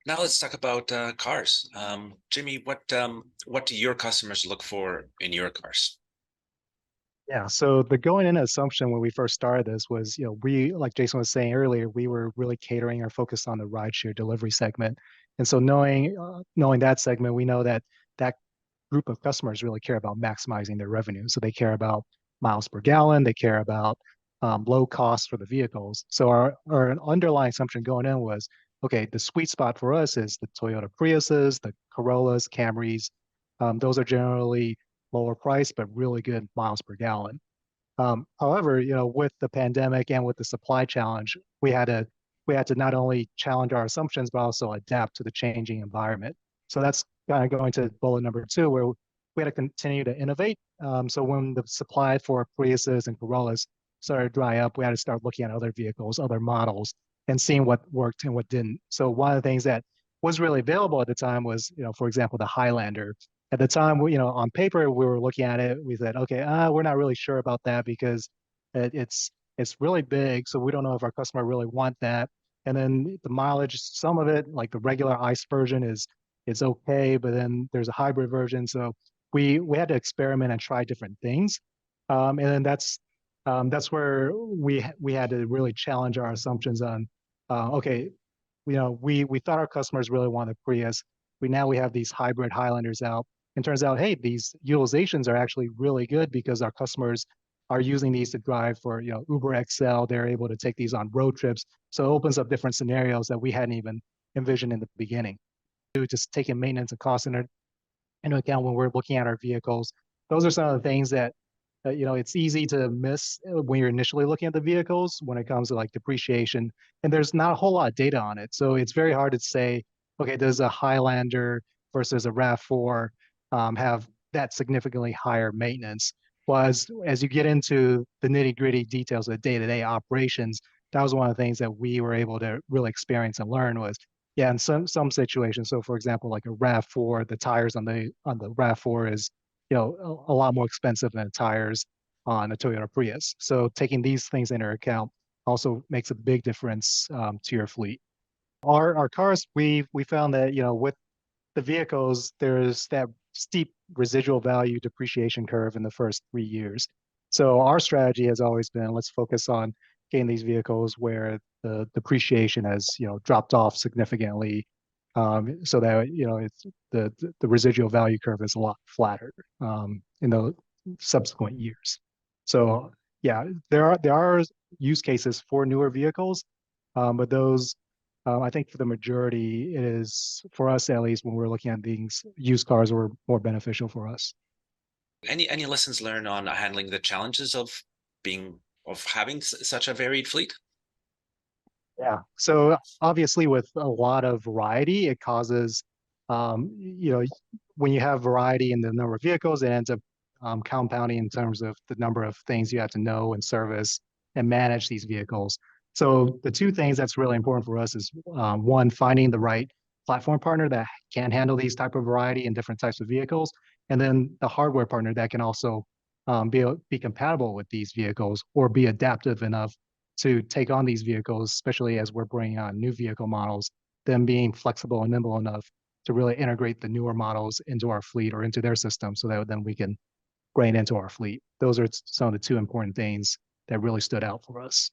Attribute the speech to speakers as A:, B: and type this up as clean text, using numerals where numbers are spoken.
A: Now let's talk about cars. Jimmy, what do your customers look for in your cars?
B: Yeah, so the going in assumption when we first started this was, we, like Jason was saying earlier, we were really catering our focus on the rideshare delivery segment. And so knowing that segment, we know that that group of customers really care about maximizing their revenue. So they care about miles per gallon, they care about low cost for the vehicles. So our underlying assumption going in was, okay, the sweet spot for us is the Toyota Priuses, the Corollas, Camrys. Those are generally lower price, but really good miles per gallon. However, with the pandemic and with the supply challenge, we had to not only challenge our assumptions, but also adapt to the changing environment. So that's kind of going to bullet number two, where we had to continue to innovate. So when the supply for Priuses and Corollas started to dry up, we had to start looking at other vehicles, other models, and seeing what worked and what didn't. So one of the things that was really available at the time was, for example, the Highlander. At the time, on paper, we were looking at it. We said, okay, we're not really sure about that because it's really big, so we don't know if our customer really want that. And then the mileage, some of it, like the regular ICE version, is okay, but then there's a hybrid version, so we had to experiment and try different things. And then that's where we had to really challenge our assumptions on, okay, we thought our customers really wanted Prius. We have these hybrid Highlanders out. And turns out, hey, these utilizations are actually really good because our customers are using these to drive for, Uber XL. They're able to take these on road trips. So it opens up different scenarios that we hadn't even envisioned in the beginning. Just taking maintenance and cost into account when we're looking at our vehicles. Those are some of the things that it's easy to miss when you're initially looking at the vehicles when it comes to like depreciation, and there's not a whole lot of data on it. So it's very hard to say, okay, does a Highlander versus a RAV4 have that significantly higher maintenance? Well, as you get into the nitty gritty details of the day-to-day operations, that was one of the things that we were able to really experience and learn was, yeah, in some situations. So for example, like a RAV4, the tires on the RAV4 is a lot more expensive than tires on a Toyota Prius. So taking these things into account also makes a big difference to your fleet. Our cars, we found that with the vehicles, there's that steep residual value depreciation curve in the first 3 years. So our strategy has always been let's focus on getting these vehicles where the depreciation has dropped off significantly, so that it's the residual value curve is a lot flatter in the subsequent years. So yeah, there are use cases for newer vehicles, but those I think for the majority, it is for us at least when we're looking at these used cars were more beneficial for us.
A: Any lessons learned on handling the challenges of having such a varied fleet?
B: Yeah. So obviously, with a lot of variety, it causes, when you have variety in the number of vehicles, it ends up compounding in terms of the number of things you have to know and service and manage these vehicles. So the two things that's really important for us is one, finding the right platform partner that can handle these type of variety in different types of vehicles, and then the hardware partner that can also be compatible with these vehicles or be adaptive enough to take on these vehicles, especially as we're bringing on new vehicle models, them being flexible and nimble enough to really integrate the newer models into our fleet or into their system so that then we can bring it into our fleet. Those are some of the two important things that really stood out for us.